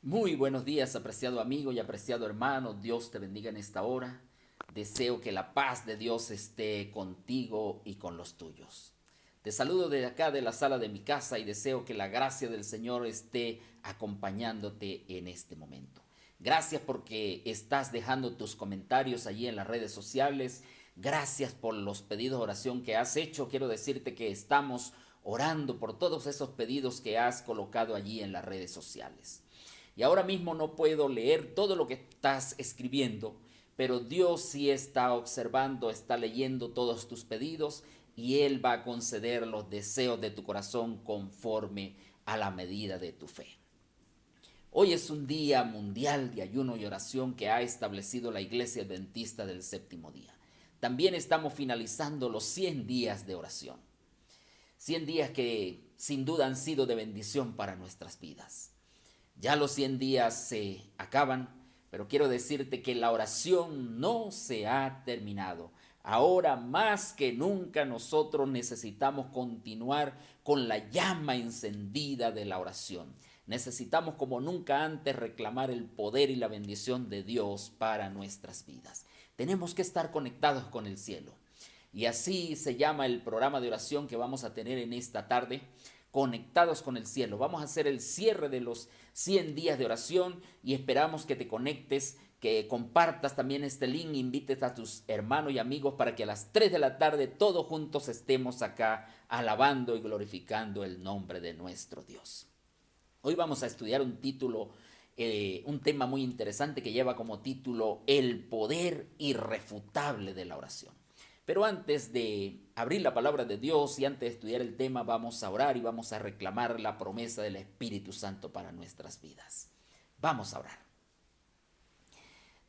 Muy buenos días, apreciado amigo y apreciado hermano. Dios te bendiga en esta hora. Deseo que la paz de Dios esté contigo y con los tuyos. Te saludo desde acá de la sala de mi casa y deseo que la gracia del Señor esté acompañándote en este momento. Gracias porque estás dejando tus comentarios allí en las redes sociales. Gracias por los pedidos de oración que has hecho. Quiero decirte que estamos orando por todos esos pedidos que has colocado allí en las redes sociales. Y ahora mismo no puedo leer todo lo que estás escribiendo, pero Dios sí está observando, está leyendo todos tus pedidos y Él va a conceder los deseos de tu corazón conforme a la medida de tu fe. Hoy es un día mundial de ayuno y oración que ha establecido la Iglesia Adventista del Séptimo Día. También estamos finalizando los 100 días de oración. 100 días que sin duda han sido de bendición para nuestras vidas. Ya los 100 días se acaban, pero quiero decirte que la oración no se ha terminado. Ahora más que nunca nosotros necesitamos continuar con la llama encendida de la oración. Necesitamos como nunca antes reclamar el poder y la bendición de Dios para nuestras vidas. Tenemos que estar conectados con el cielo. Y así se llama el programa de oración que vamos a tener en esta tarde, Conectados con el cielo. Vamos a hacer el cierre de los 100 días de oración y esperamos que te conectes, que compartas también este link, invites a tus hermanos y amigos para que a las 3 de la tarde todos juntos estemos acá alabando y glorificando el nombre de nuestro Dios. Hoy vamos a estudiar un tema muy interesante que lleva como título El poder irrefutable de la oración. Pero antes de abrir la palabra de Dios y antes de estudiar el tema, vamos a orar y vamos a reclamar la promesa del Espíritu Santo para nuestras vidas. Vamos a orar.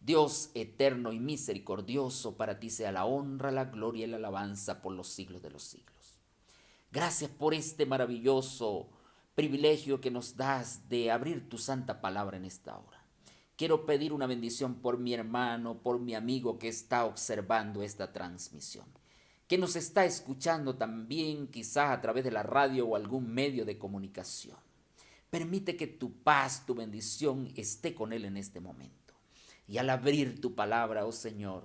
Dios eterno y misericordioso, para ti sea la honra, la gloria y la alabanza por los siglos de los siglos. Gracias por este maravilloso privilegio que nos das de abrir tu santa palabra en esta hora. Quiero pedir una bendición por mi hermano, por mi amigo que está observando esta transmisión, que nos está escuchando también quizás a través de la radio o algún medio de comunicación. Permite que tu paz, tu bendición esté con él en este momento. Y al abrir tu palabra, oh Señor,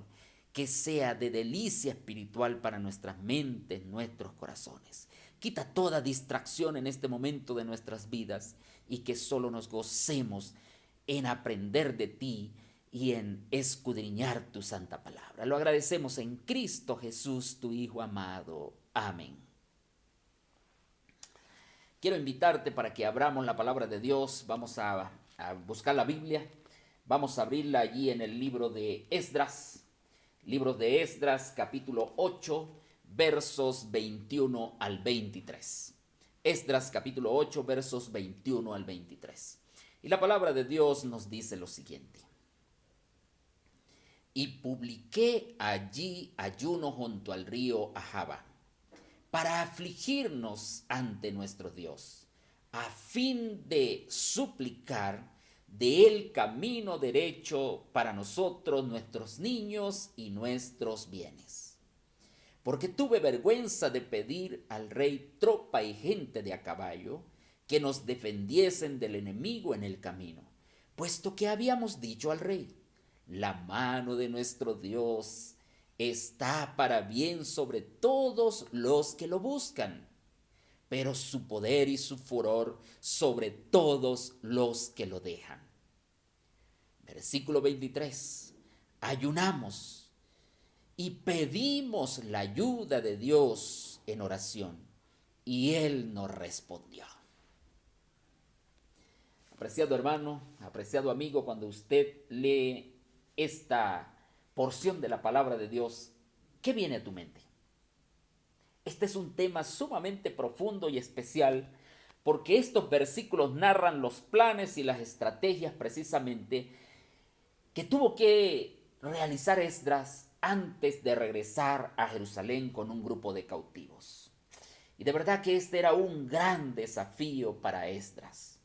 que sea de delicia espiritual para nuestras mentes, nuestros corazones. Quita toda distracción en este momento de nuestras vidas y que solo nos gocemos en aprender de ti y en escudriñar tu santa palabra. Lo agradecemos en Cristo Jesús, tu Hijo amado. Amén. Quiero invitarte para que abramos la palabra de Dios. Vamos a buscar la Biblia. Vamos a abrirla allí en el libro de Esdras. Libro de Esdras, capítulo 8, versos 21 al 23. Esdras, capítulo 8, versos 21 al 23. Y la palabra de Dios nos dice lo siguiente. Y publiqué allí ayuno junto al río Ahava, para afligirnos ante nuestro Dios, a fin de suplicar de él camino derecho para nosotros, nuestros niños y nuestros bienes. Porque tuve vergüenza de pedir al rey tropa y gente de a caballo que nos defendiesen del enemigo en el camino, puesto que habíamos dicho al rey, la mano de nuestro Dios está para bien sobre todos los que lo buscan, pero su poder y su furor sobre todos los que lo dejan. Versículo 23. Ayunamos y pedimos la ayuda de Dios en oración, y Él nos respondió. Apreciado hermano, apreciado amigo, cuando usted lee esta porción de la palabra de Dios, ¿qué viene a tu mente? Este es un tema sumamente profundo y especial porque estos versículos narran los planes y las estrategias precisamente que tuvo que realizar Esdras antes de regresar a Jerusalén con un grupo de cautivos. Y de verdad que este era un gran desafío para Esdras.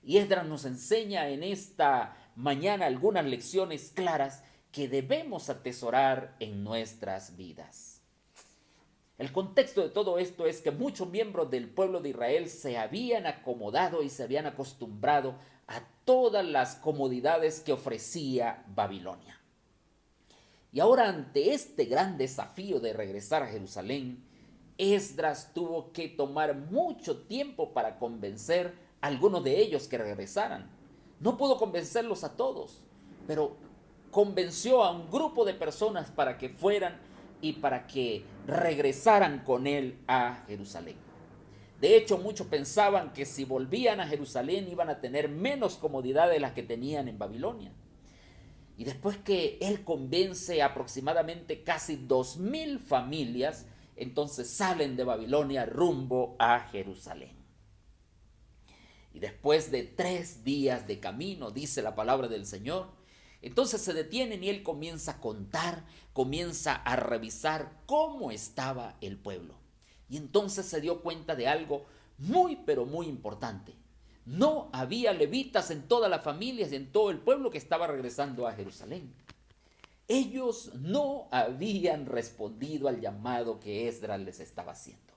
Y Esdras nos enseña en esta mañana algunas lecciones claras que debemos atesorar en nuestras vidas. El contexto de todo esto es que muchos miembros del pueblo de Israel se habían acomodado y se habían acostumbrado a todas las comodidades que ofrecía Babilonia. Y ahora, ante este gran desafío de regresar a Jerusalén, Esdras tuvo que tomar mucho tiempo para convencer a algunos de ellos que regresaran. No pudo convencerlos a todos, pero convenció a un grupo de personas para que fueran y para que regresaran con él a Jerusalén. De hecho, muchos pensaban que si volvían a Jerusalén iban a tener menos comodidad de las que tenían en Babilonia. Y después que él convence aproximadamente casi 2000 familias, entonces salen de Babilonia rumbo a Jerusalén. Y después de 3 días de camino, dice la palabra del Señor, entonces se detienen y él comienza a contar, comienza a revisar cómo estaba el pueblo. Y entonces se dio cuenta de algo muy, pero muy importante. No había levitas en todas las familias y en todo el pueblo que estaba regresando a Jerusalén. Ellos no habían respondido al llamado que Esdras les estaba haciendo.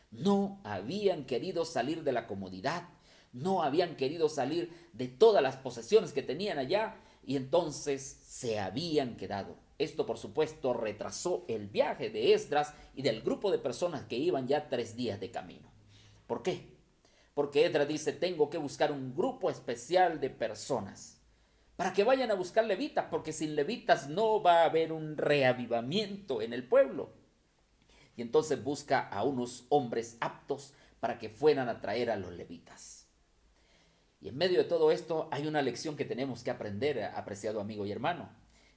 No habían querido salir de la comodidad, no habían querido salir de todas las posesiones que tenían allá y entonces se habían quedado. Esto, por supuesto, retrasó el viaje de Esdras y del grupo de personas que iban ya 3 días de camino. ¿Por qué? Porque Esdras dice, tengo que buscar un grupo especial de personas para que vayan a buscar levitas, porque sin levitas no va a haber un reavivamiento en el pueblo. Y entonces busca a unos hombres aptos para que fueran a traer a los levitas. Y en medio de todo esto hay una lección que tenemos que aprender, apreciado amigo y hermano,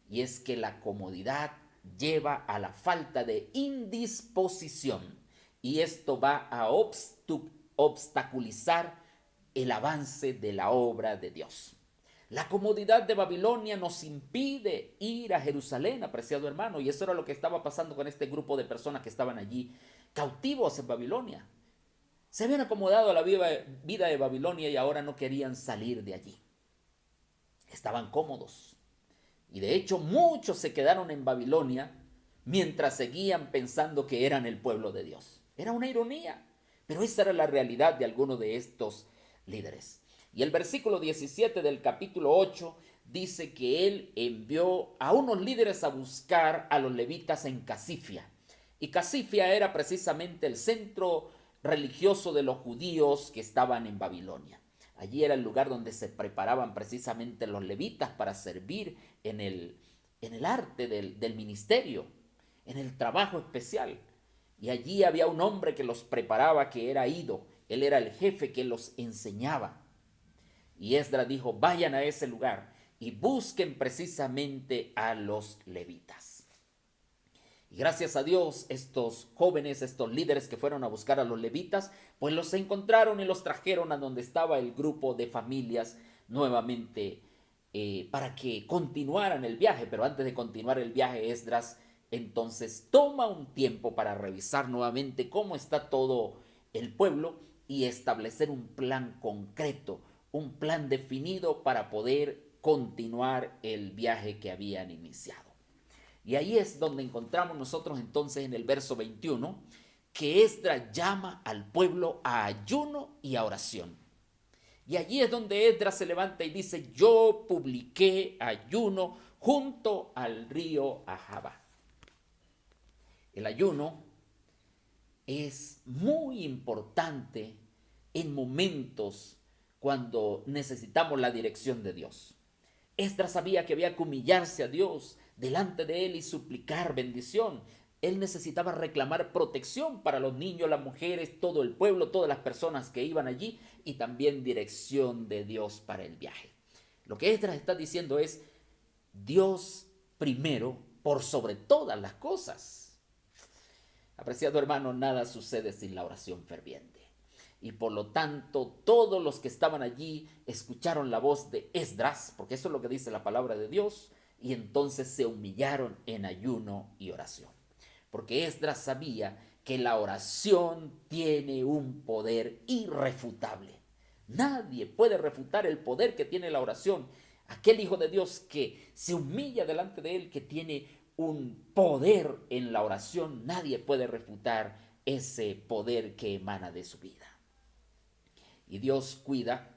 y es que la comodidad lleva a la falta de indisposición, y esto va a obstaculizar el avance de la obra de Dios. La comodidad de Babilonia nos impide ir a Jerusalén, apreciado hermano, y eso era lo que estaba pasando con este grupo de personas que estaban allí cautivos en Babilonia. Se habían acomodado a la vida de Babilonia y ahora no querían salir de allí. Estaban cómodos. Y de hecho muchos se quedaron en Babilonia mientras seguían pensando que eran el pueblo de Dios. Era una ironía, pero esa era la realidad de algunos de estos líderes. Y el versículo 17 del capítulo 8 dice que él envió a unos líderes a buscar a los levitas en Casifia. Y Casifia era precisamente el centro religioso de los judíos que estaban en Babilonia. Allí era el lugar donde se preparaban precisamente los levitas para servir en el arte del ministerio, en el trabajo especial. Y allí había un hombre que los preparaba, que era Ido. Él era el jefe que los enseñaba. Y Esdras dijo, vayan a ese lugar y busquen precisamente a los levitas. Y gracias a Dios, estos jóvenes, estos líderes que fueron a buscar a los levitas, pues los encontraron y los trajeron a donde estaba el grupo de familias nuevamente para que continuaran el viaje. Pero antes de continuar el viaje, Esdras entonces toma un tiempo para revisar nuevamente cómo está todo el pueblo y establecer un plan concreto, un plan definido para poder continuar el viaje que habían iniciado. Y ahí es donde encontramos nosotros entonces en el verso 21 que Esdras llama al pueblo a ayuno y a oración. Y allí es donde Esdras se levanta y dice, yo publiqué ayuno junto al río Ahava. El ayuno es muy importante en momentos cuando necesitamos la dirección de Dios. Esdras sabía que había que humillarse a Dios delante de él y suplicar bendición. Él necesitaba reclamar protección para los niños, las mujeres, todo el pueblo, todas las personas que iban allí y también dirección de Dios para el viaje. Lo que Esdras está diciendo es Dios primero por sobre todas las cosas. Apreciado hermano, nada sucede sin la oración ferviente. Y por lo tanto, todos los que estaban allí escucharon la voz de Esdras, porque eso es lo que dice la palabra de Dios, y entonces se humillaron en ayuno y oración. Porque Esdras sabía que la oración tiene un poder irrefutable. Nadie puede refutar el poder que tiene la oración. Aquel hijo de Dios que se humilla delante de él, que tiene un poder en la oración, nadie puede refutar ese poder que emana de su vida. Y Dios cuida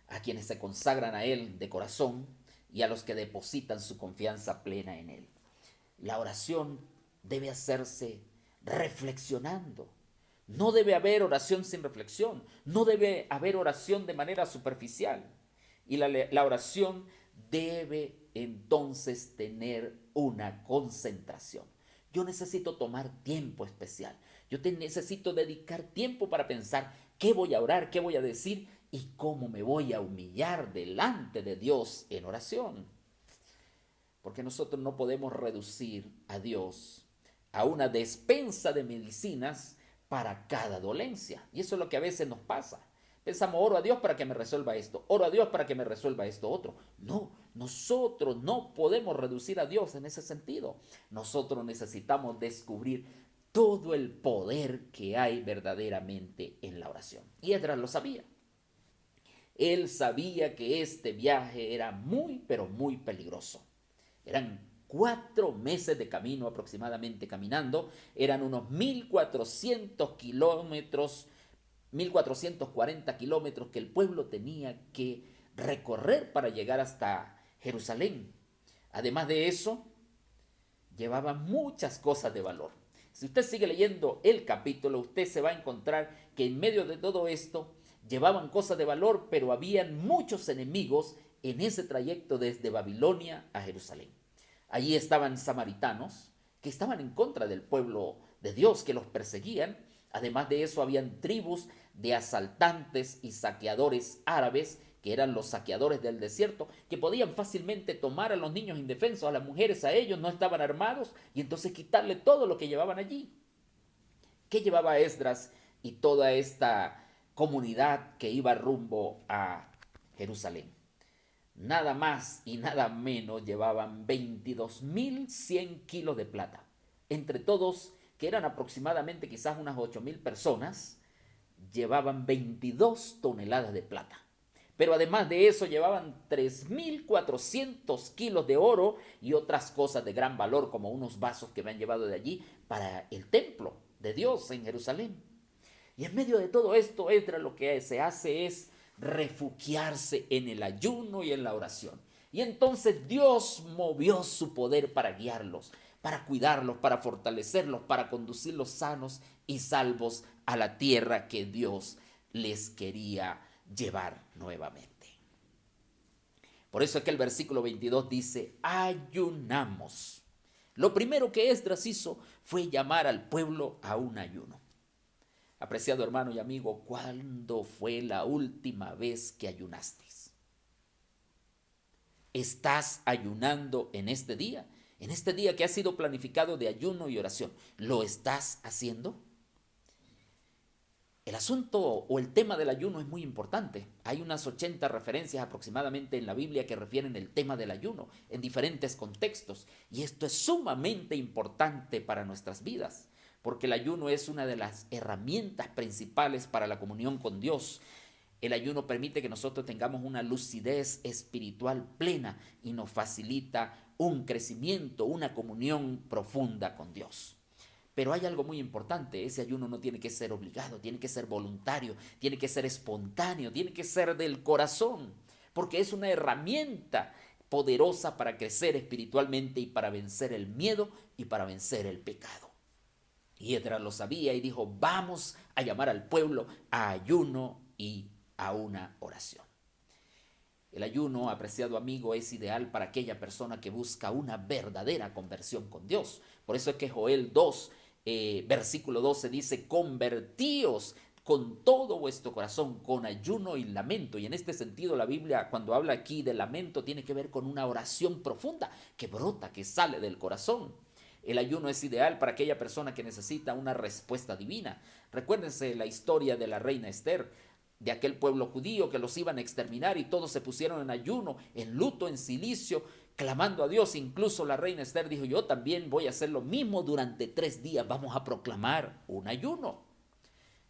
a quienes se consagran a Él de corazón y a los que depositan su confianza plena en Él. La oración debe hacerse reflexionando. No debe haber oración sin reflexión. No debe haber oración de manera superficial. Y la oración debe entonces tener una concentración. Yo necesito tomar tiempo especial. Necesito dedicar tiempo para pensar qué voy a orar, qué voy a decir y cómo me voy a humillar delante de Dios en oración. Porque nosotros no podemos reducir a Dios a una despensa de medicinas para cada dolencia. Y eso es lo que a veces nos pasa. Pensamos, oro a Dios para que me resuelva esto, oro a Dios para que me resuelva esto otro. No, nosotros no podemos reducir a Dios en ese sentido. Nosotros necesitamos descubrir todo el poder que hay verdaderamente en la oración. Y Esdras lo sabía. Él sabía que este viaje era muy, pero muy peligroso. Eran 4 meses de camino aproximadamente caminando, eran unos 1400 kilómetros, 1440 kilómetros que el pueblo tenía que recorrer para llegar hasta Jerusalén. Además de eso, llevaban muchas cosas de valor. Si usted sigue leyendo el capítulo, usted se va a encontrar que en medio de todo esto llevaban cosas de valor, pero habían muchos enemigos en ese trayecto desde Babilonia a Jerusalén. Allí estaban samaritanos que estaban en contra del pueblo de Dios, que los perseguían. Además de eso, habían tribus de asaltantes y saqueadores árabes, que eran los saqueadores del desierto, que podían fácilmente tomar a los niños indefensos, a las mujeres, a ellos, no estaban armados, y entonces quitarle todo lo que llevaban allí. ¿Qué llevaba Esdras y toda esta comunidad que iba rumbo a Jerusalén? Nada más y nada menos llevaban 22.100 kilos de plata. Entre todos, que eran aproximadamente quizás unas 8.000 personas, llevaban 22 toneladas de plata. Pero además de eso llevaban 3.400 kilos de oro y otras cosas de gran valor, como unos vasos que me han llevado de allí para el templo de Dios en Jerusalén. Y en medio de todo esto, Esdras lo que se hace es refugiarse en el ayuno y en la oración. Y entonces Dios movió su poder para guiarlos, para cuidarlos, para fortalecerlos, para conducirlos sanos y salvos a la tierra que Dios les quería llevar nuevamente. Por eso es que el versículo 22 dice, ayunamos. Lo primero que Esdras hizo fue llamar al pueblo a un ayuno. Apreciado hermano y amigo, ¿cuándo fue la última vez que ayunaste? ¿Estás ayunando en este día? En este día que ha sido planificado de ayuno y oración, ¿lo estás haciendo? El asunto o el tema del ayuno es muy importante. Hay unas 80 referencias aproximadamente en la Biblia que refieren el tema del ayuno en diferentes contextos. Y esto es sumamente importante para nuestras vidas, porque el ayuno es una de las herramientas principales para la comunión con Dios. El ayuno permite que nosotros tengamos una lucidez espiritual plena y nos facilita un crecimiento, una comunión profunda con Dios. Pero hay algo muy importante, ese ayuno no tiene que ser obligado, tiene que ser voluntario, tiene que ser espontáneo, tiene que ser del corazón, porque es una herramienta poderosa para crecer espiritualmente y para vencer el miedo y para vencer el pecado. Y Esdras lo sabía y dijo, vamos a llamar al pueblo a ayuno y a una oración. El ayuno, apreciado amigo, es ideal para aquella persona que busca una verdadera conversión con Dios. Por eso es que Joel 2, versículo 12 dice, convertíos con todo vuestro corazón, con ayuno y lamento. Y en este sentido la Biblia, cuando habla aquí de lamento, tiene que ver con una oración profunda que brota, que sale del corazón. El ayuno es ideal para aquella persona que necesita una respuesta divina. Recuérdense la historia de la reina Esther, de aquel pueblo judío que los iban a exterminar y todos se pusieron en ayuno, en luto, en silicio, clamando a Dios. Incluso la reina Esther dijo, yo también voy a hacer lo mismo durante 3 días, vamos a proclamar un ayuno.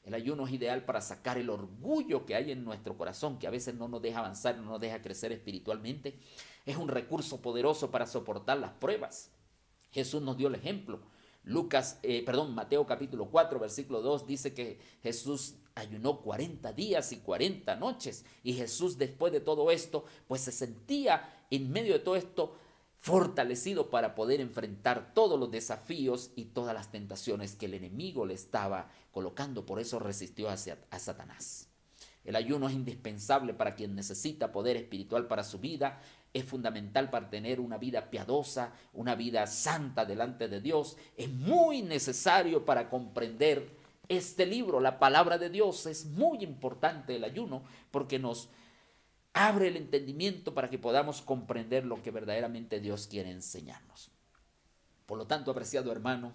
El ayuno es ideal para sacar el orgullo que hay en nuestro corazón, que a veces no nos deja avanzar, no nos deja crecer espiritualmente. Es un recurso poderoso para soportar las pruebas. Jesús nos dio el ejemplo. Mateo capítulo 4, versículo 2 dice que Jesús ayunó 40 días y 40 noches. Y Jesús, después de todo esto, pues se sentía en medio de todo esto fortalecido para poder enfrentar todos los desafíos y todas las tentaciones que el enemigo le estaba colocando. Por eso resistió a Satanás. El ayuno es indispensable para quien necesita poder espiritual para su vida. Es fundamental para tener una vida piadosa, una vida santa delante de Dios. Es muy necesario para comprender este libro, la palabra de Dios. Es muy importante el ayuno porque nos abre el entendimiento para que podamos comprender lo que verdaderamente Dios quiere enseñarnos. Por lo tanto, apreciado hermano,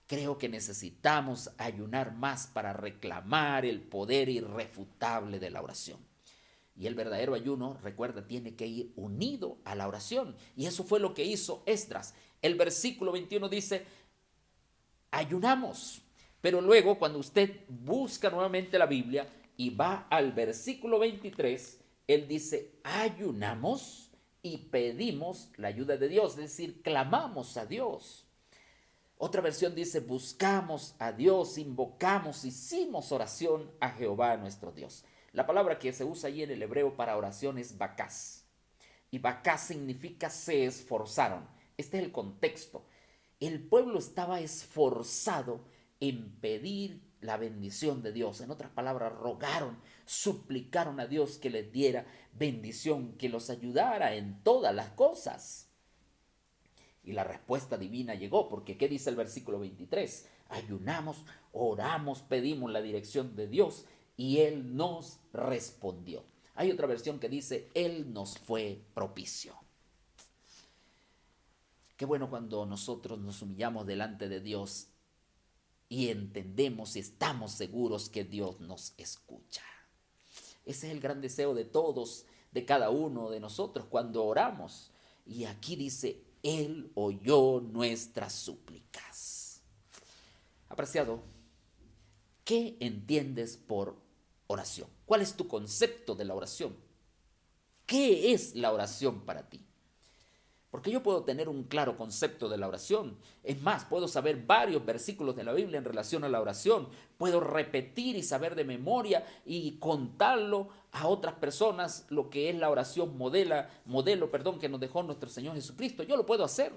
creo que necesitamos ayunar más para reclamar el poder irrefutable de la oración. Y el verdadero ayuno, recuerda, tiene que ir unido a la oración. Y eso fue lo que hizo Esdras. El versículo 21 dice, ayunamos. Pero luego, cuando usted busca nuevamente la Biblia y va al versículo 23, él dice, ayunamos y pedimos la ayuda de Dios. Es decir, clamamos a Dios. Otra versión dice, buscamos a Dios, invocamos, hicimos oración a Jehová nuestro Dios. La palabra que se usa ahí en el hebreo para oración es bakás. Y bakás significa se esforzaron. Este es el contexto. El pueblo estaba esforzado en pedir la bendición de Dios. En otras palabras, rogaron, suplicaron a Dios que les diera bendición, que los ayudara en todas las cosas. Y la respuesta divina llegó, porque ¿qué dice el versículo 23? Ayunamos, oramos, pedimos la dirección de Dios y Él nos respondió. Hay otra versión que dice, Él nos fue propicio. Qué bueno cuando nosotros nos humillamos delante de Dios y entendemos y estamos seguros que Dios nos escucha. Ese es el gran deseo de todos, de cada uno de nosotros cuando oramos. Y aquí dice, Él oyó nuestras súplicas. Apreciado, ¿qué entiendes por oración? ¿Cuál es tu concepto de la oración? ¿Qué es la oración para ti? Porque yo puedo tener un claro concepto de la oración. Es más, puedo saber varios versículos de la Biblia en relación a la oración. Puedo repetir y saber de memoria y contarlo a otras personas lo que es la oración modelo que nos dejó nuestro Señor Jesucristo. Yo lo puedo hacer.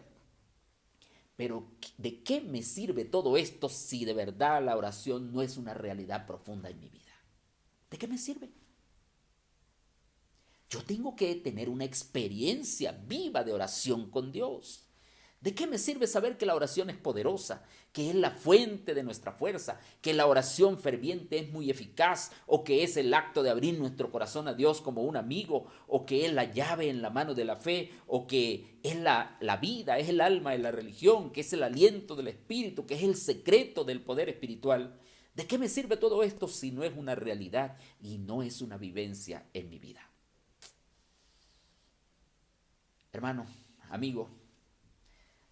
Pero ¿de qué me sirve todo esto si de verdad la oración no es una realidad profunda en mi vida? ¿De qué me sirve? Yo tengo que tener una experiencia viva de oración con Dios. ¿De qué me sirve saber que la oración es poderosa, que es la fuente de nuestra fuerza, que la oración ferviente es muy eficaz, o que es el acto de abrir nuestro corazón a Dios como un amigo, o que es la llave en la mano de la fe, o que es la vida, es el alma de la religión, que es el aliento del Espíritu, que es el secreto del poder espiritual? ¿De qué me sirve todo esto si no es una realidad y no es una vivencia en mi vida? Hermano, amigo,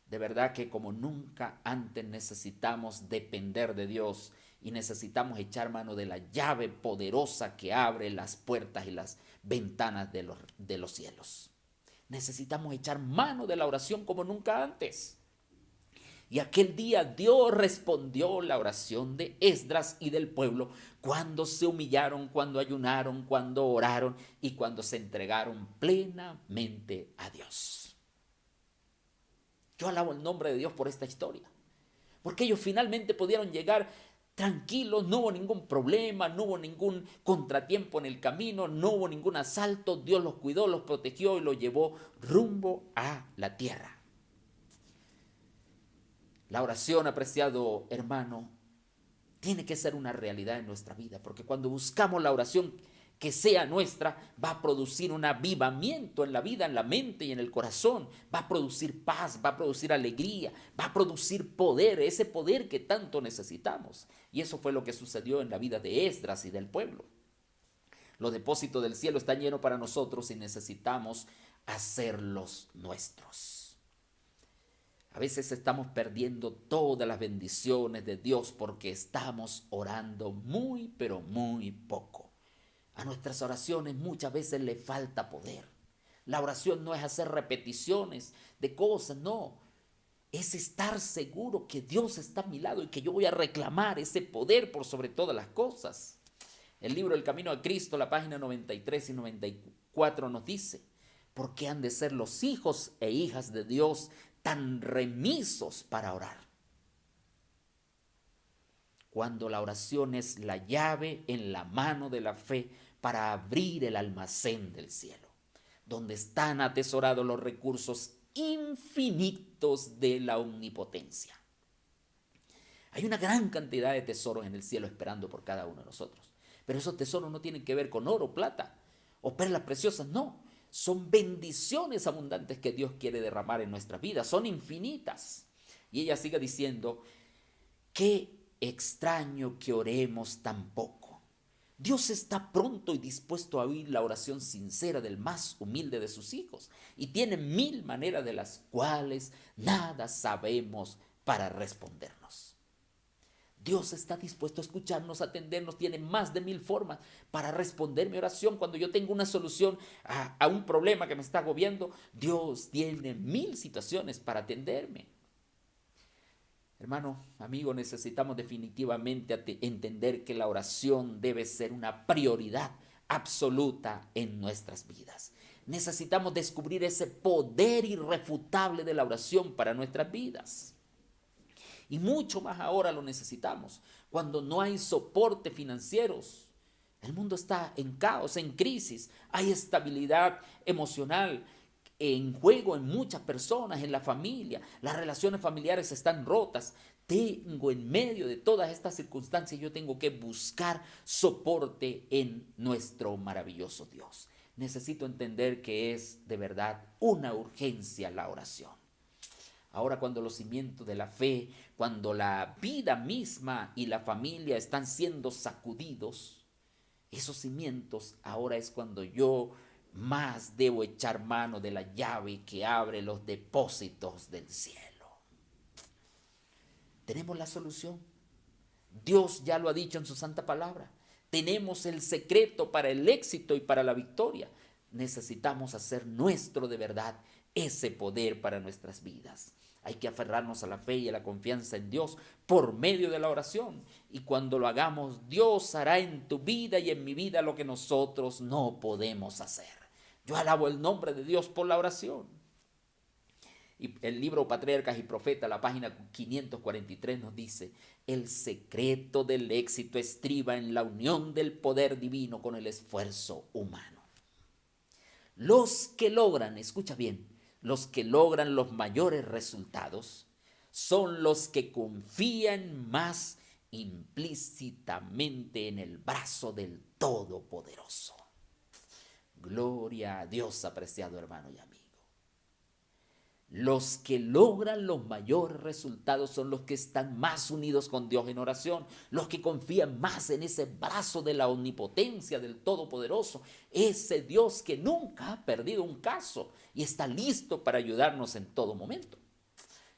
de verdad que como nunca antes necesitamos depender de Dios y necesitamos echar mano de la llave poderosa que abre las puertas y las ventanas de los cielos. Necesitamos echar mano de la oración como nunca antes. Y aquel día Dios respondió la oración de Esdras y del pueblo cuando se humillaron, cuando ayunaron, cuando oraron y cuando se entregaron plenamente a Dios. Yo alabo el nombre de Dios por esta historia, porque ellos finalmente pudieron llegar tranquilos, no hubo ningún problema, no hubo ningún contratiempo en el camino, no hubo ningún asalto, Dios los cuidó, los protegió y los llevó rumbo a la tierra. La oración, apreciado hermano, tiene que ser una realidad en nuestra vida, porque cuando buscamos la oración que sea nuestra, va a producir un avivamiento en la vida, en la mente y en el corazón, va a producir paz, va a producir alegría, va a producir poder, ese poder que tanto necesitamos. Y eso fue lo que sucedió en la vida de Esdras y del pueblo. Los depósitos del cielo están llenos para nosotros y necesitamos hacerlos nuestros. A veces estamos perdiendo todas las bendiciones de Dios porque estamos orando muy, pero muy poco. A nuestras oraciones muchas veces le falta poder. La oración no es hacer repeticiones de cosas, no. es estar seguro que Dios está a mi lado y que yo voy a reclamar ese poder por sobre todas las cosas. El libro El Camino a Cristo, la página 93 y 94 nos dice: ¿por qué han de ser los hijos e hijas de Dios tan remisos para orar? Cuando la oración es la llave en la mano de la fe para abrir el almacén del cielo, donde están atesorados los recursos infinitos de la omnipotencia. Hay una gran cantidad de tesoros en el cielo esperando por cada uno de nosotros. Pero esos tesoros no tienen que ver con oro, plata o perlas preciosas, no. Son bendiciones abundantes que Dios quiere derramar en nuestras vidas, son infinitas. Y ella sigue diciendo: qué extraño que oremos tan poco. Dios está pronto y dispuesto a oír la oración sincera del más humilde de sus hijos, y tiene 1000 maneras de las cuales nada sabemos para respondernos. Dios está dispuesto a escucharnos, a atendernos, tiene más de 1000 formas para responder mi oración. Cuando yo tengo una solución a un problema que me está agobiando, Dios tiene 1000 situaciones para atenderme. Hermano, amigo, necesitamos definitivamente entender que la oración debe ser una prioridad absoluta en nuestras vidas. Necesitamos descubrir ese poder irrefutable de la oración para nuestras vidas. Y mucho más ahora lo necesitamos, cuando no hay soporte financieros. El mundo está en caos, en crisis, hay estabilidad emocional en juego en muchas personas, en la familia, las relaciones familiares están rotas. Tengo en medio de todas estas circunstancias, yo tengo que buscar soporte en nuestro maravilloso Dios. Necesito entender que es de verdad una urgencia la oración. Ahora, cuando los cimientos de la fe, cuando la vida misma y la familia están siendo sacudidos, esos cimientos, ahora es cuando yo más debo echar mano de la llave que abre los depósitos del cielo. Tenemos la solución. Dios ya lo ha dicho en su santa palabra. Tenemos el secreto para el éxito y para la victoria. Necesitamos hacer nuestro de verdad ese poder para nuestras vidas. Hay que aferrarnos a la fe y a la confianza en Dios por medio de la oración. Y cuando lo hagamos, Dios hará en tu vida y en mi vida lo que nosotros no podemos hacer. Yo alabo el nombre de Dios por la oración. Y el libro Patriarcas y Profetas, la página 543 nos dice: el secreto del éxito estriba en la unión del poder divino con el esfuerzo humano. Los que logran, escucha bien, los que logran los mayores resultados son los que confían más implícitamente en el brazo del Todopoderoso. Gloria a Dios, apreciado hermano y amigo. Los que logran los mayores resultados son los que están más unidos con Dios en oración, los que confían más en ese brazo de la omnipotencia del Todopoderoso, ese Dios que nunca ha perdido un caso y está listo para ayudarnos en todo momento.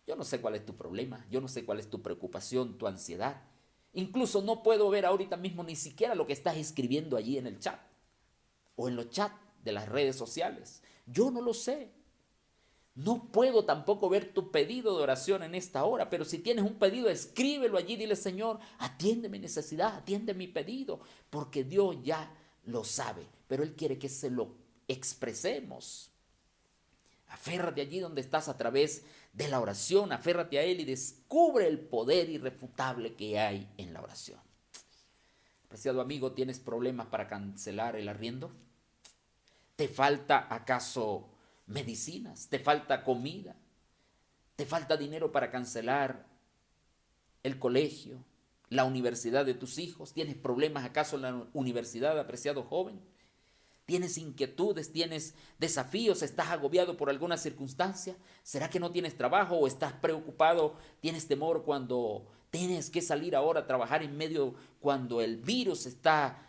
Yo no sé cuál es tu problema, yo no sé cuál es tu preocupación, tu ansiedad. Incluso no puedo ver ahorita mismo ni siquiera lo que estás escribiendo allí en el chat o en los chats de las redes sociales. Yo no lo sé. No puedo tampoco ver tu pedido de oración en esta hora, pero si tienes un pedido, escríbelo allí, dile: Señor, atiende mi necesidad, atiende mi pedido, porque Dios ya lo sabe, pero Él quiere que se lo expresemos. Aférrate allí donde estás a través de la oración, aférrate a Él y descubre el poder irrefutable que hay en la oración. Apreciado amigo, ¿tienes problemas para cancelar el arriendo? ¿Te falta acaso medicinas? ¿Te falta comida? ¿Te falta dinero para cancelar el colegio, la universidad de tus hijos? ¿Tienes problemas acaso en la universidad, apreciado joven? ¿Tienes inquietudes? ¿Tienes desafíos? ¿Estás agobiado por alguna circunstancia? ¿Será que no tienes trabajo o estás preocupado? ¿Tienes temor cuando tienes que salir ahora a trabajar en medio cuando el virus está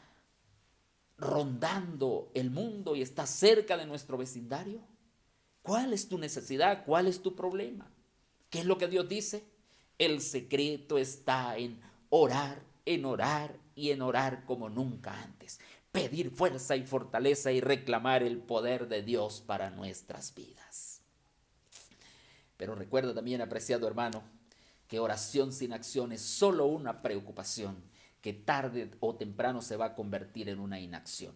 rondando el mundo y está cerca de nuestro vecindario? ¿Cuál es tu necesidad? ¿Cuál es tu problema? ¿Qué es lo que Dios dice? El secreto está en orar y en orar como nunca antes. Pedir fuerza y fortaleza y reclamar el poder de Dios para nuestras vidas. Pero recuerda también, apreciado hermano, que oración sin acción es solo una preocupación que tarde o temprano se va a convertir en una inacción.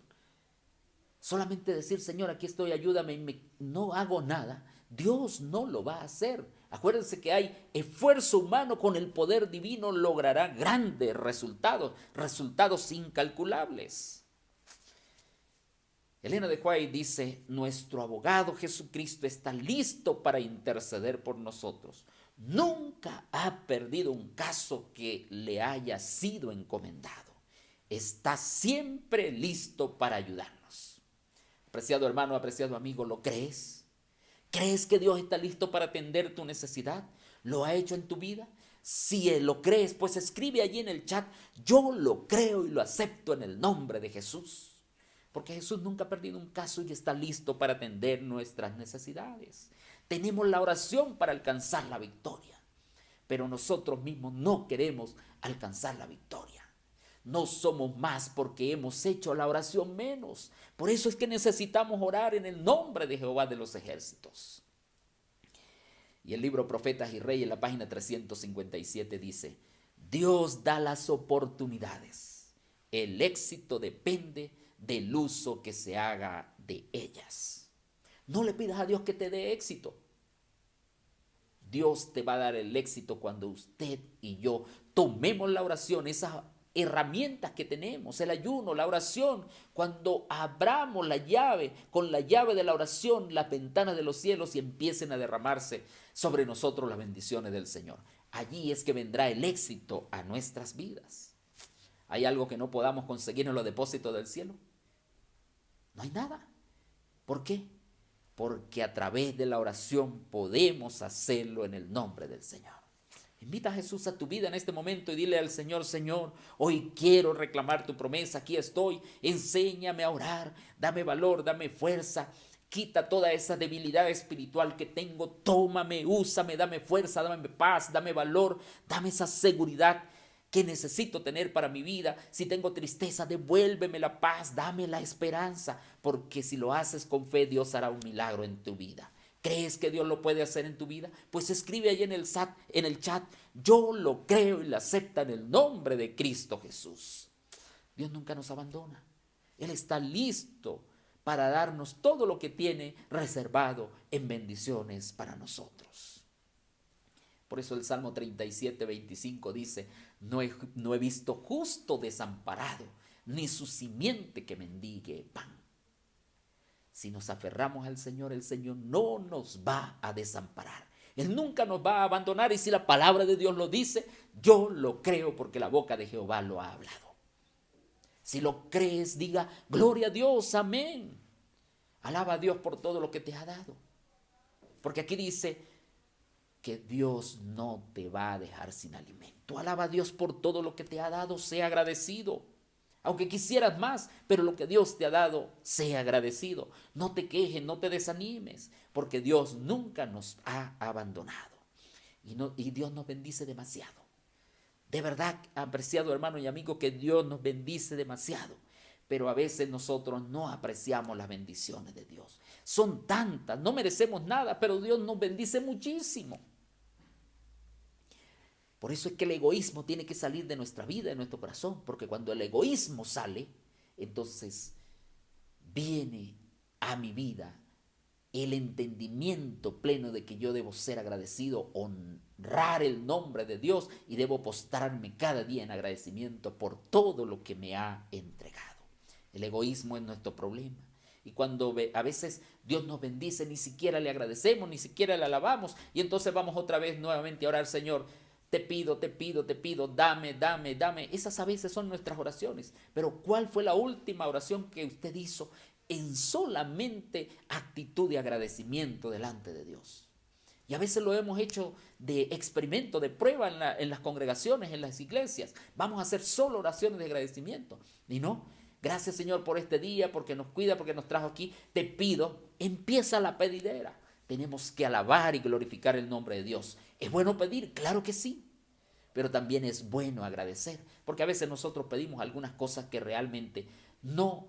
Solamente decir, Señor, aquí estoy, ayúdame, y no hago nada, Dios no lo va a hacer. Acuérdense que hay esfuerzo humano con el poder divino, logrará grandes resultados, resultados incalculables. Elena de White dice, nuestro abogado Jesucristo está listo para interceder por nosotros. Nunca ha perdido un caso que le haya sido encomendado. Está siempre listo para ayudarnos. Apreciado hermano, apreciado amigo, ¿lo crees? ¿Crees que Dios está listo para atender tu necesidad? ¿Lo ha hecho en tu vida? Si lo crees, pues escribe allí en el chat, yo lo creo y lo acepto en el nombre de Jesús. Porque Jesús nunca ha perdido un caso y está listo para atender nuestras necesidades. Tenemos la oración para alcanzar la victoria, pero nosotros mismos no queremos alcanzar la victoria. No somos más porque hemos hecho la oración menos. Por eso es que necesitamos orar en el nombre de Jehová de los ejércitos. Y el libro Profetas y Reyes, en la página 357 dice, Dios da las oportunidades. El éxito depende del uso que se haga de ellas. No le pidas a Dios que te dé éxito. Dios te va a dar el éxito cuando usted y yo tomemos la oración, esas herramientas que tenemos, el ayuno, la oración, cuando abramos la llave, con la llave de la oración, las ventanas de los cielos y empiecen a derramarse sobre nosotros las bendiciones del Señor. Allí es que vendrá el éxito a nuestras vidas. ¿Hay algo que no podamos conseguir en los depósitos del cielo? No hay nada. ¿Por qué? Porque a través de la oración podemos hacerlo en el nombre del Señor. Invita a Jesús a tu vida en este momento y dile al Señor, Señor, hoy quiero reclamar tu promesa, aquí estoy, enséñame a orar, dame valor, dame fuerza, quita toda esa debilidad espiritual que tengo, tómame, úsame, dame fuerza, dame paz, dame valor, dame esa seguridad que necesito tener para mi vida. Si tengo tristeza, devuélveme la paz, dame la esperanza, porque si lo haces con fe, Dios hará un milagro en tu vida. ¿Crees que Dios lo puede hacer en tu vida? Pues escribe ahí en el chat, yo lo creo y lo acepta en el nombre de Cristo Jesús. Dios nunca nos abandona. Él está listo para darnos todo lo que tiene reservado en bendiciones para nosotros. Por eso el Salmo 37:25 dice, no he visto justo desamparado, ni su simiente que mendigue pan. Si nos aferramos al Señor, el Señor no nos va a desamparar. Él nunca nos va a abandonar y si la palabra de Dios lo dice, yo lo creo porque la boca de Jehová lo ha hablado. Si lo crees, diga, gloria a Dios, amén. Alaba a Dios por todo lo que te ha dado. Porque aquí dice que Dios no te va a dejar sin alimento. Alaba a Dios por todo lo que te ha dado, sea agradecido. Aunque quisieras más, pero lo que Dios te ha dado, sea agradecido. No te quejes, no te desanimes, porque Dios nunca nos ha abandonado. Y Dios nos bendice demasiado. De verdad, apreciado hermano y amigo, que Dios nos bendice demasiado. Pero a veces nosotros no apreciamos las bendiciones de Dios. Son tantas, no merecemos nada, pero Dios nos bendice muchísimo. Por eso es que el egoísmo tiene que salir de nuestra vida, de nuestro corazón, porque cuando el egoísmo sale, entonces viene a mi vida el entendimiento pleno de que yo debo ser agradecido, honrar el nombre de Dios y debo postrarme cada día en agradecimiento por todo lo que me ha entregado. El egoísmo es nuestro problema. Y cuando a veces Dios nos bendice, ni siquiera le agradecemos, ni siquiera le alabamos, y entonces vamos otra vez nuevamente a orar, Señor, te pido, dame. Esas a veces son nuestras oraciones. Pero ¿cuál fue la última oración que usted hizo en solamente actitud de agradecimiento delante de Dios? Y a veces lo hemos hecho de experimento, de prueba en las congregaciones, en las iglesias. Vamos a hacer solo oraciones de agradecimiento. Y no, gracias Señor por este día, porque nos cuida, porque nos trajo aquí. Te pido, empieza la pedidera. Tenemos que alabar y glorificar el nombre de Dios. ¿Es bueno pedir? Claro que sí. Pero también es bueno agradecer. Porque a veces nosotros pedimos algunas cosas que realmente no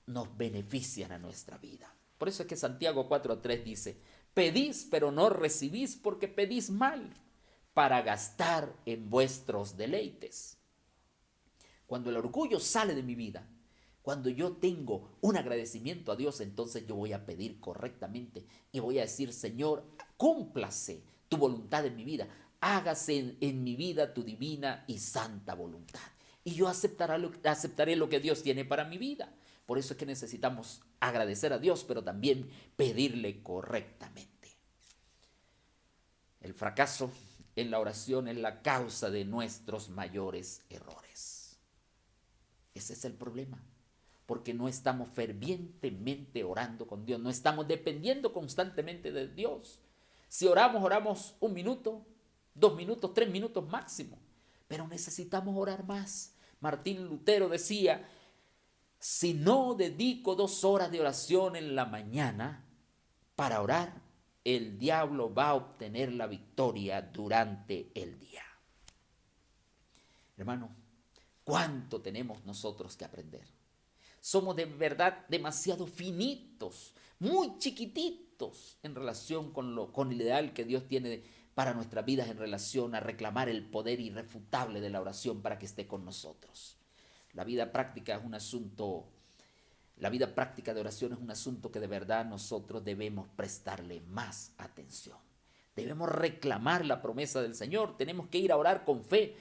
nos benefician a nuestra vida. Por eso es que Santiago 4:3 dice, Pedís, pero no recibís porque pedís mal, para gastar en vuestros deleites. Cuando el orgullo sale de mi vida, cuando yo tengo un agradecimiento a Dios, entonces yo voy a pedir correctamente y voy a decir: Señor, cúmplase tu voluntad en mi vida, hágase en mi vida tu divina y santa voluntad. Y yo aceptaré lo que Dios tiene para mi vida. Por eso es que necesitamos agradecer a Dios, pero también pedirle correctamente. El fracaso en la oración es la causa de nuestros mayores errores. Ese es el problema, porque no estamos fervientemente orando con Dios, no estamos dependiendo constantemente de Dios. Si oramos 1 minuto, 2 minutos, 3 minutos máximo, pero necesitamos orar más. Martín Lutero decía: si no dedico 2 horas de oración en la mañana para orar, el diablo va a obtener la victoria durante el día. Hermano, ¿cuánto tenemos nosotros que aprender? Somos de verdad demasiado finitos, muy chiquititos en relación con el ideal que Dios tiene para nuestras vidas, en relación a reclamar el poder irrefutable de la oración para que esté con nosotros. La vida práctica es un asunto, la vida práctica de oración es un asunto que de verdad nosotros debemos prestarle más atención. Debemos reclamar la promesa del Señor, tenemos que ir a orar con fe,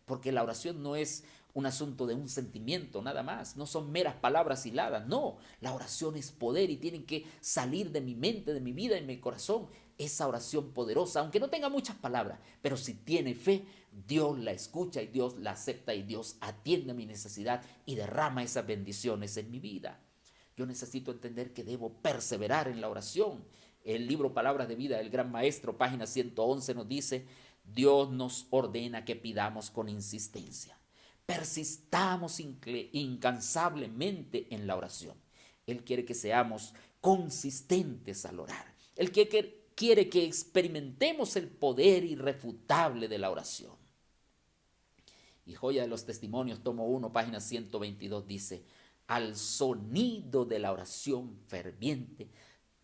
porque la oración no es un asunto de un sentimiento nada más, no son meras palabras hiladas, no, la oración es poder y tiene que salir de mi mente, de mi vida, de mi corazón, esa oración poderosa, aunque no tenga muchas palabras, pero si tiene fe, Dios la escucha y Dios la acepta y Dios atiende a mi necesidad y derrama esas bendiciones en mi vida. Yo necesito entender que debo perseverar en la oración. El libro Palabras de Vida del Gran Maestro, página 111, nos dice: Dios nos ordena que pidamos con insistencia. Persistamos incansablemente en la oración. Él quiere que seamos consistentes al orar. Él quiere que experimentemos el poder irrefutable de la oración. Y Joya de los Testimonios, tomo 1, página 122, dice: al sonido de la oración ferviente,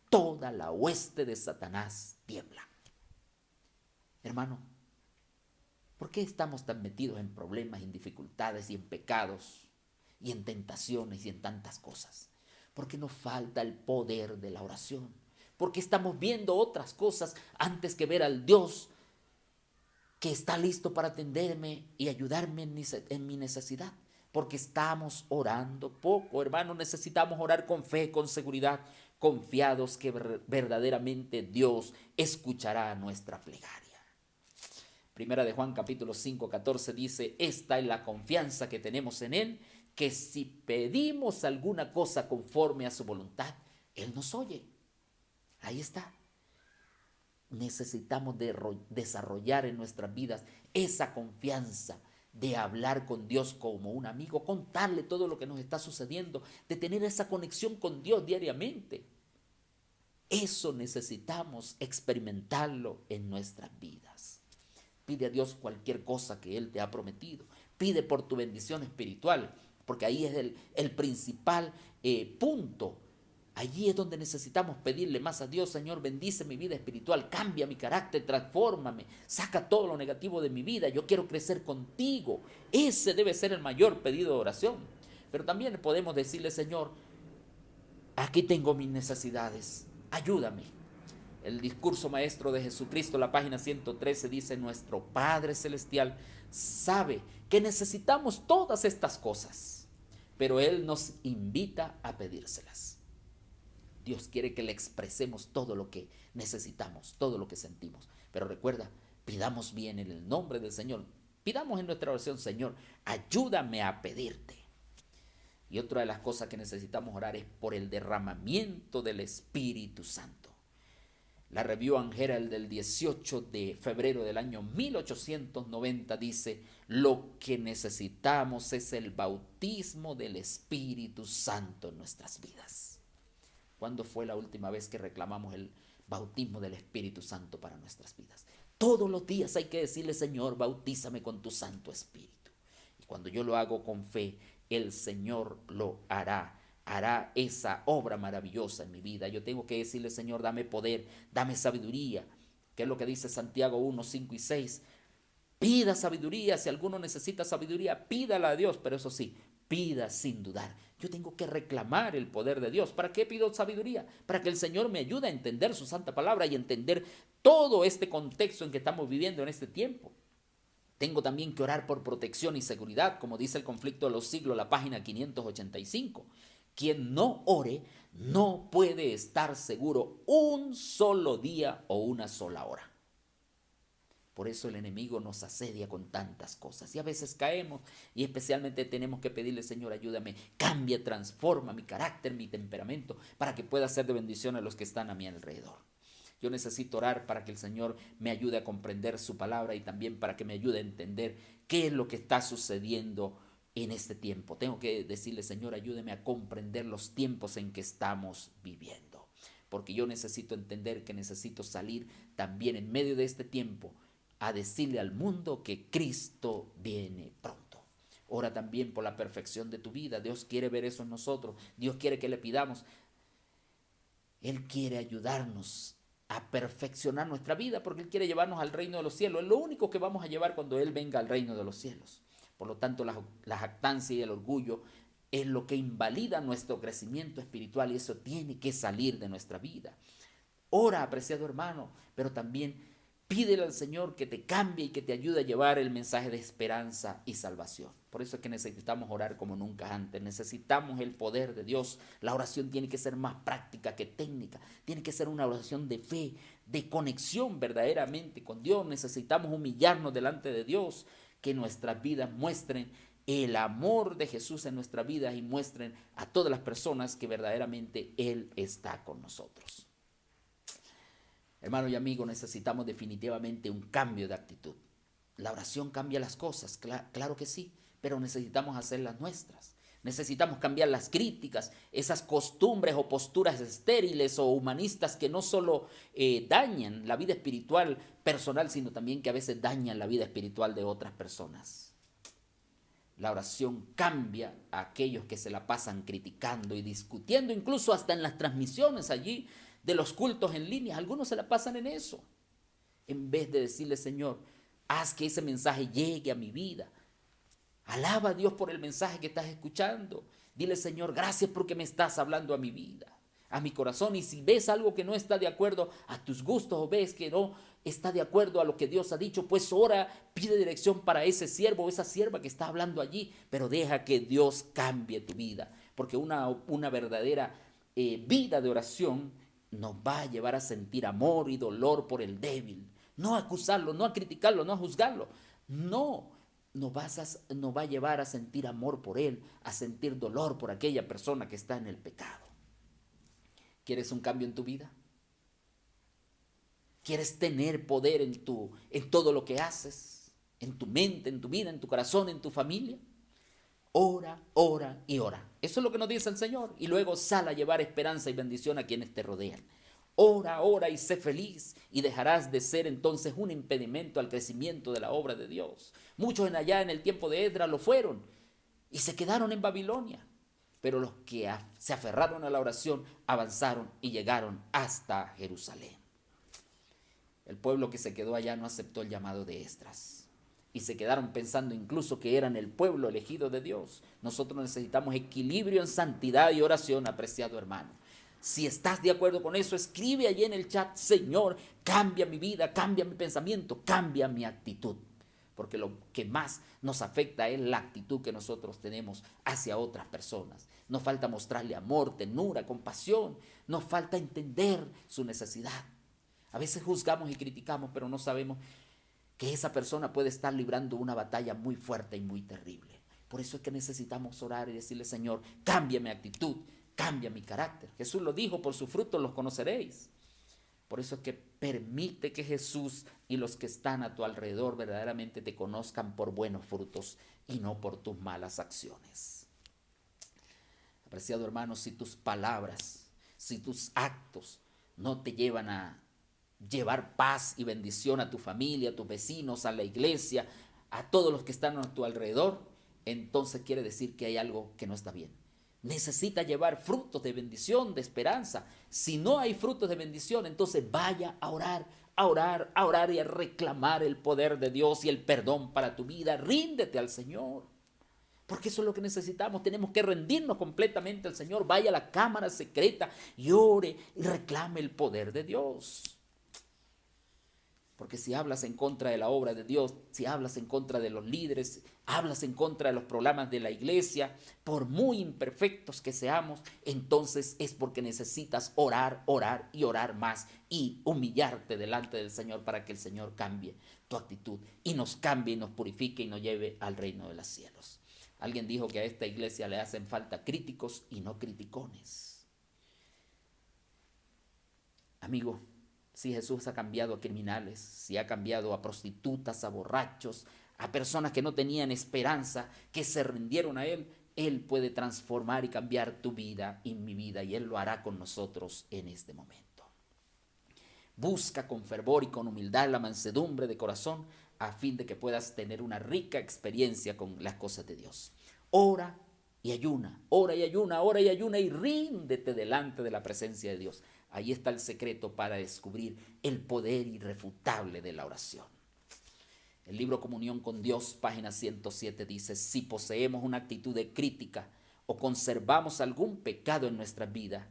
toda la hueste de Satanás tiembla. Hermano, ¿por qué estamos tan metidos en problemas, en dificultades y en pecados y en tentaciones y en tantas cosas? Porque nos falta el poder de la oración. Porque estamos viendo otras cosas antes que ver al Dios que está listo para atenderme y ayudarme en mi necesidad. Porque estamos orando poco, hermano. Necesitamos orar con fe, con seguridad, confiados que verdaderamente Dios escuchará nuestra plegaria. Primera de Juan capítulo 5, 14 dice: esta es la confianza que tenemos en Él, que si pedimos alguna cosa conforme a su voluntad, Él nos oye. Ahí está. Necesitamos desarrollar en nuestras vidas esa confianza de hablar con Dios como un amigo, contarle todo lo que nos está sucediendo, de tener esa conexión con Dios diariamente. Eso necesitamos experimentarlo en nuestras vidas. Pide a Dios cualquier cosa que Él te ha prometido. Pide por tu bendición espiritual, porque ahí es el principal punto. Allí es donde necesitamos pedirle más a Dios. Señor, bendice mi vida espiritual, cambia mi carácter, transfórmame, saca todo lo negativo de mi vida. Yo quiero crecer contigo. Ese debe ser el mayor pedido de oración. Pero también podemos decirle: Señor, aquí tengo mis necesidades, ayúdame. El discurso maestro de Jesucristo, la página 113, dice: nuestro Padre Celestial sabe que necesitamos todas estas cosas, pero Él nos invita a pedírselas. Dios quiere que le expresemos todo lo que necesitamos, todo lo que sentimos. Pero recuerda, pidamos bien en el nombre del Señor. Pidamos en nuestra oración: Señor, ayúdame a pedirte. Y otra de las cosas que necesitamos orar es por el derramamiento del Espíritu Santo. La Review and Herald del 18 de febrero del año 1890 dice: lo que necesitamos es el bautismo del Espíritu Santo en nuestras vidas. ¿Cuándo fue la última vez que reclamamos el bautismo del Espíritu Santo para nuestras vidas? Todos los días hay que decirle: Señor, bautízame con tu Santo Espíritu. Y cuando yo lo hago con fe, el Señor lo hará hará esa obra maravillosa en mi vida. Yo tengo que decirle, Señor, dame poder, dame sabiduría, que es lo que dice Santiago 1, 5 y 6. Pida sabiduría, si alguno necesita sabiduría, pídala a Dios, pero eso sí, pida sin dudar. Yo tengo que reclamar el poder de Dios. ¿Para qué pido sabiduría? Para que el Señor me ayude a entender su santa palabra y entender todo este contexto en que estamos viviendo en este tiempo. Tengo también que orar por protección y seguridad, como dice el Conflicto de los Siglos, la página 585. Quien no ore no puede estar seguro un solo día o una sola hora. Por eso el enemigo nos asedia con tantas cosas y a veces caemos y especialmente tenemos que pedirle, Señor, ayúdame, cambia, transforma mi carácter, mi temperamento para que pueda ser de bendición a los que están a mi alrededor. Yo necesito orar para que el Señor me ayude a comprender su palabra y también para que me ayude a entender qué es lo que está sucediendo en este tiempo. Tengo que decirle, Señor, ayúdeme a comprender los tiempos en que estamos viviendo. Porque yo necesito entender que necesito salir también en medio de este tiempo a decirle al mundo que Cristo viene pronto. Ora también por la perfección de tu vida. Dios quiere ver eso en nosotros. Dios quiere que le pidamos. Él quiere ayudarnos a perfeccionar nuestra vida porque Él quiere llevarnos al reino de los cielos. Es lo único que vamos a llevar cuando Él venga al reino de los cielos. Por lo tanto, la jactancia y el orgullo es lo que invalida nuestro crecimiento espiritual y eso tiene que salir de nuestra vida. Ora, apreciado hermano, pero también pídele al Señor que te cambie y que te ayude a llevar el mensaje de esperanza y salvación. Por eso es que necesitamos orar como nunca antes. Necesitamos el poder de Dios. La oración tiene que ser más práctica que técnica. Tiene que ser una oración de fe, de conexión verdaderamente con Dios. Necesitamos humillarnos delante de Dios, que nuestras vidas muestren el amor de Jesús en nuestra vida y muestren a todas las personas que verdaderamente Él está con nosotros. Hermano y amigo, necesitamos definitivamente un cambio de actitud. La oración cambia las cosas, claro que sí, pero necesitamos hacerlas nuestras. Necesitamos cambiar las críticas, esas costumbres o posturas estériles o humanistas que no solo dañan la vida espiritual personal, sino también que a veces dañan la vida espiritual de otras personas. La oración cambia a aquellos que se la pasan criticando y discutiendo, incluso hasta en las transmisiones allí de los cultos en línea. Algunos se la pasan en eso. En vez de decirle, Señor, haz que ese mensaje llegue a mi vida. Alaba a Dios por el mensaje que estás escuchando. Dile, Señor, gracias porque me estás hablando a mi vida, a mi corazón. Y si ves algo que no está de acuerdo a tus gustos o ves que no está de acuerdo a lo que Dios ha dicho, pues ora, pide dirección para ese siervo o esa sierva que está hablando allí, pero deja que Dios cambie tu vida, porque una verdadera vida de oración nos va a llevar a sentir amor y dolor por el débil, no a acusarlo, no a criticarlo, no a juzgarlo, no, nos va a llevar a sentir amor por él, a sentir dolor por aquella persona que está en el pecado. ¿Quieres un cambio en tu vida? ¿Quieres tener poder en todo lo que haces? En tu mente, en tu vida, en tu corazón, en tu familia. Ora, ora y ora. Eso es lo que nos dice el Señor. Y luego sal a llevar esperanza y bendición a quienes te rodean. Ora, ora y sé feliz y dejarás de ser entonces un impedimento al crecimiento de la obra de Dios. Muchos allá en el tiempo de Esdras lo fueron y se quedaron en Babilonia. Pero los que se aferraron a la oración avanzaron y llegaron hasta Jerusalén. El pueblo que se quedó allá no aceptó el llamado de Esdras y se quedaron pensando incluso que eran el pueblo elegido de Dios. Nosotros necesitamos equilibrio en santidad y oración, apreciado hermano. Si estás de acuerdo con eso, escribe allí en el chat, Señor, cambia mi vida, cambia mi pensamiento, cambia mi actitud. Porque lo que más nos afecta es la actitud que nosotros tenemos hacia otras personas. Nos falta mostrarle amor, ternura, compasión. Nos falta entender su necesidad. A veces juzgamos y criticamos, pero no sabemos que esa persona puede estar librando una batalla muy fuerte y muy terrible. Por eso es que necesitamos orar y decirle, Señor, cambia mi actitud, cambia mi carácter. Jesús lo dijo, por sus frutos los conoceréis. Por eso es que permite que Jesús y los que están a tu alrededor verdaderamente te conozcan por buenos frutos y no por tus malas acciones. Apreciado hermano, si tus palabras, si tus actos no te llevan a llevar paz y bendición a tu familia, a tus vecinos, a la iglesia, a todos los que están a tu alrededor, entonces quiere decir que hay algo que no está bien. necesita llevar frutos de bendición, de esperanza. Si no hay frutos de bendición, entonces vaya a orar, a orar, a orar y a reclamar el poder de Dios y el perdón para tu vida. Ríndete al Señor. Porque eso es lo que necesitamos. Tenemos que rendirnos completamente al Señor. Vaya a la cámara secreta y ore y reclame el poder de Dios. Porque si hablas en contra de la obra de Dios, si hablas en contra de los líderes, hablas en contra de los programas de la iglesia, por muy imperfectos que seamos, entonces es porque necesitas orar, orar y orar más y humillarte delante del Señor para que el Señor cambie tu actitud y nos cambie y nos purifique y nos lleve al reino de los cielos. Alguien dijo que a esta iglesia le hacen falta críticos y no criticones. Amigo, si Jesús ha cambiado a criminales, si ha cambiado a prostitutas, a borrachos, a personas que no tenían esperanza, que se rindieron a Él puede transformar y cambiar tu vida y mi vida, y Él lo hará con nosotros en este momento. Busca con fervor y con humildad la mansedumbre de corazón a fin de que puedas tener una rica experiencia con las cosas de Dios. Ora y ayuna, ora y ayuna, ora y ayuna y ríndete delante de la presencia de Dios. Ahí está el secreto para descubrir el poder irrefutable de la oración. El libro Comunión con Dios, página 107, dice: si poseemos una actitud de crítica o conservamos algún pecado en nuestra vida,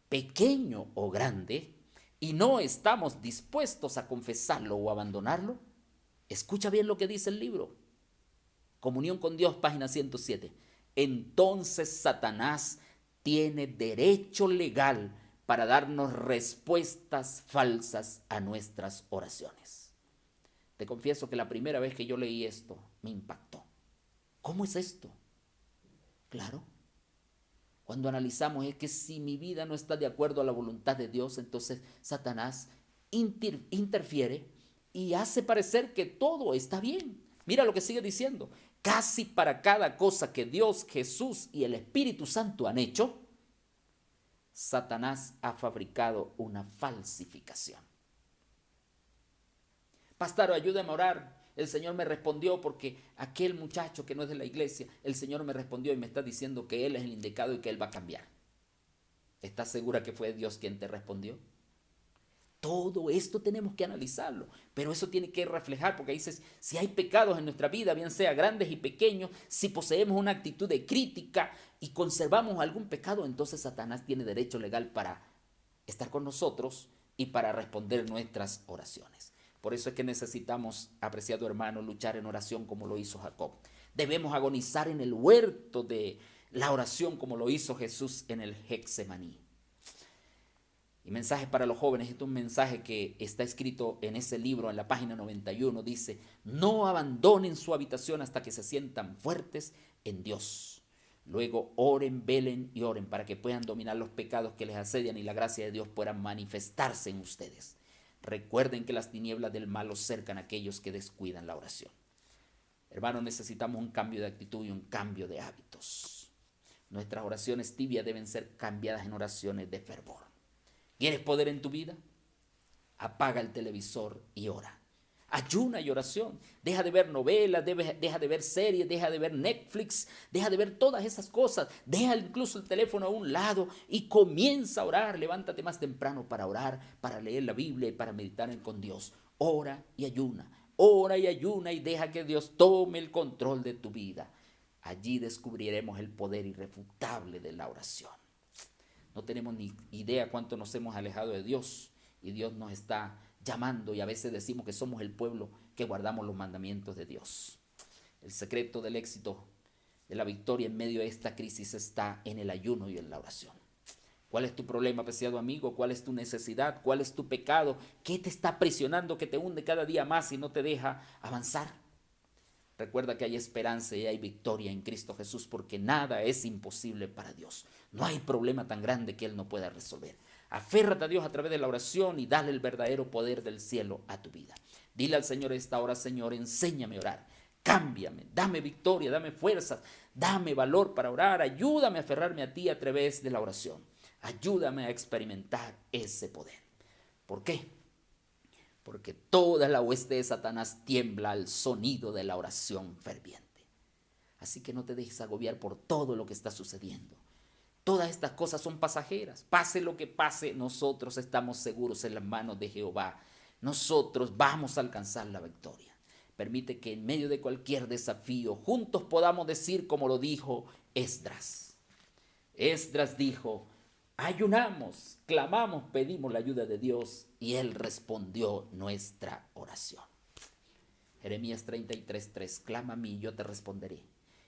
pequeño o grande, y no estamos dispuestos a confesarlo o abandonarlo, escucha bien lo que dice el libro. Comunión con Dios, página 107. Entonces Satanás tiene derecho legal para darnos respuestas falsas a nuestras oraciones. Te confieso que la primera vez que yo leí esto me impactó. ¿Cómo es esto? Claro, cuando analizamos es que si mi vida no está de acuerdo a la voluntad de Dios, entonces Satanás interfiere y hace parecer que todo está bien. Mira lo que sigue diciendo. Casi para cada cosa que Dios, Jesús y el Espíritu Santo han hecho, Satanás ha fabricado una falsificación. Pastor, ayúdame a orar. El Señor me respondió porque aquel muchacho que no es de la iglesia, el Señor me respondió y me está diciendo que Él es el indicado y que Él va a cambiar. ¿Estás segura que fue Dios quien te respondió? Todo esto tenemos que analizarlo, pero eso tiene que reflejar, porque dices, si hay pecados en nuestra vida, bien sea grandes y pequeños, si poseemos una actitud de crítica y conservamos algún pecado, entonces Satanás tiene derecho legal para estar con nosotros y para responder nuestras oraciones. Por eso es que necesitamos, apreciado hermano, luchar en oración como lo hizo Jacob. Debemos agonizar en el huerto de la oración como lo hizo Jesús en el Getsemaní. Y mensajes para los jóvenes, este es un mensaje que está escrito en ese libro, en la página 91, dice: no abandonen su habitación hasta que se sientan fuertes en Dios. Luego oren, velen y oren para que puedan dominar los pecados que les asedian y la gracia de Dios pueda manifestarse en ustedes. Recuerden que las tinieblas del mal los cercan a aquellos que descuidan la oración. Hermanos, necesitamos un cambio de actitud y un cambio de hábitos. Nuestras oraciones tibias deben ser cambiadas en oraciones de fervor. ¿Quieres poder en tu vida? Apaga el televisor y ora. Ayuna y oración. Deja de ver novelas, deja de ver series, deja de ver Netflix, deja de ver todas esas cosas. Deja incluso el teléfono a un lado y comienza a orar. Levántate más temprano para orar, para leer la Biblia y para meditar con Dios. Ora y ayuna. Ora y ayuna y deja que Dios tome el control de tu vida. Allí descubriremos el poder irrefutable de la oración. No tenemos ni idea cuánto nos hemos alejado de Dios y Dios nos está llamando y a veces decimos que somos el pueblo que guardamos los mandamientos de Dios. El secreto del éxito, de la victoria en medio de esta crisis está en el ayuno y en la oración. ¿Cuál es tu problema, apreciado amigo? ¿Cuál es tu necesidad? ¿Cuál es tu pecado? ¿Qué te está presionando que te hunde cada día más y no te deja avanzar? Recuerda que hay esperanza y hay victoria en Cristo Jesús porque nada es imposible para Dios. No hay problema tan grande que Él no pueda resolver. Aférrate a Dios a través de la oración y dale el verdadero poder del cielo a tu vida. Dile al Señor esta hora: Señor, enséñame a orar. Cámbiame, dame victoria, dame fuerzas, dame valor para orar. Ayúdame a aferrarme a ti a través de la oración. Ayúdame a experimentar ese poder. ¿Por qué? Porque toda la hueste de Satanás tiembla al sonido de la oración ferviente. Así que no te dejes agobiar por todo lo que está sucediendo. Todas estas cosas son pasajeras. Pase lo que pase, nosotros estamos seguros en las manos de Jehová. Nosotros vamos a alcanzar la victoria. Permite que en medio de cualquier desafío juntos podamos decir como lo dijo Esdras. Esdras dijo: ayunamos, clamamos, pedimos la ayuda de Dios y Él respondió nuestra oración. Jeremías 33:3, clama a mí y yo te responderé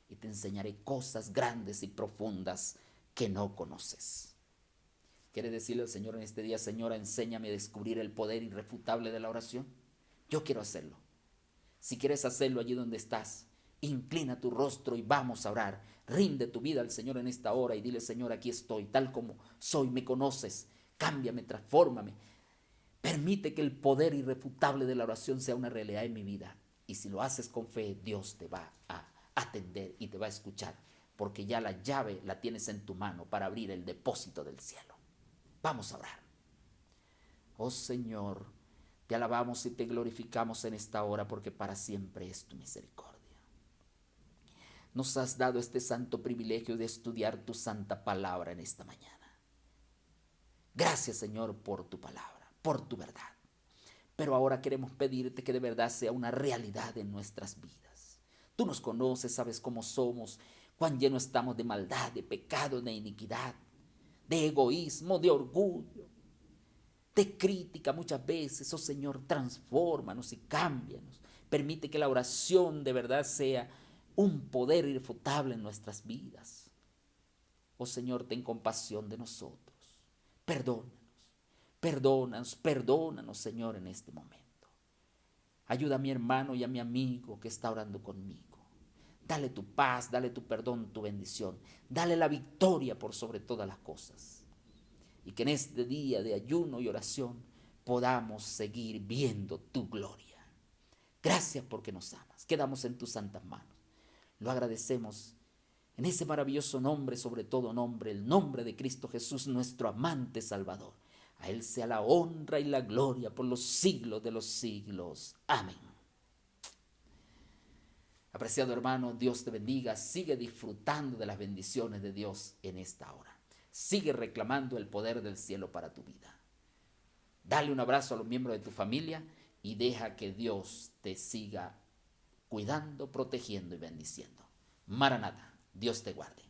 y te enseñaré cosas grandes y profundas que no conoces. ¿Quiere decirle al Señor en este día: Señora, enséñame a descubrir el poder irrefutable de la oración? Yo quiero hacerlo. Si quieres hacerlo allí donde estás, inclina tu rostro y vamos a orar. Rinde tu vida al Señor en esta hora y dile: Señor, aquí estoy, tal como soy, me conoces, cámbiame, transfórmame. Permite que el poder irrefutable de la oración sea una realidad en mi vida. Y si lo haces con fe, Dios te va a atender y te va a escuchar, porque ya la llave la tienes en tu mano para abrir el depósito del cielo. Vamos a orar. Oh Señor, te alabamos y te glorificamos en esta hora, porque para siempre es tu misericordia. Nos has dado este santo privilegio de estudiar tu santa palabra en esta mañana. Gracias, Señor, por tu palabra, por tu verdad. Pero ahora queremos pedirte que de verdad sea una realidad en nuestras vidas. Tú nos conoces, sabes cómo somos, cuán llenos estamos de maldad, de pecado, de iniquidad, de egoísmo, de orgullo, de crítica muchas veces. Oh Señor, transfórmanos y cámbianos. Permite que la oración de verdad sea un poder irrefutable en nuestras vidas. Oh Señor, ten compasión de nosotros. Perdónanos, perdónanos, perdónanos, Señor, en este momento. Ayuda a mi hermano y a mi amigo que está orando conmigo. Dale tu paz, dale tu perdón, tu bendición. Dale la victoria por sobre todas las cosas. Y que en este día de ayuno y oración podamos seguir viendo tu gloria. Gracias porque nos amas. Quedamos en tus santas manos. Lo agradecemos en ese maravilloso nombre, sobre todo nombre, el nombre de Cristo Jesús, nuestro amante Salvador. A Él sea la honra y la gloria por los siglos de los siglos. Amén. Apreciado hermano, Dios te bendiga. Sigue disfrutando de las bendiciones de Dios en esta hora. Sigue reclamando el poder del cielo para tu vida. Dale un abrazo a los miembros de tu familia y deja que Dios te siga cuidando, protegiendo y bendiciendo. Maranata, Dios te guarde.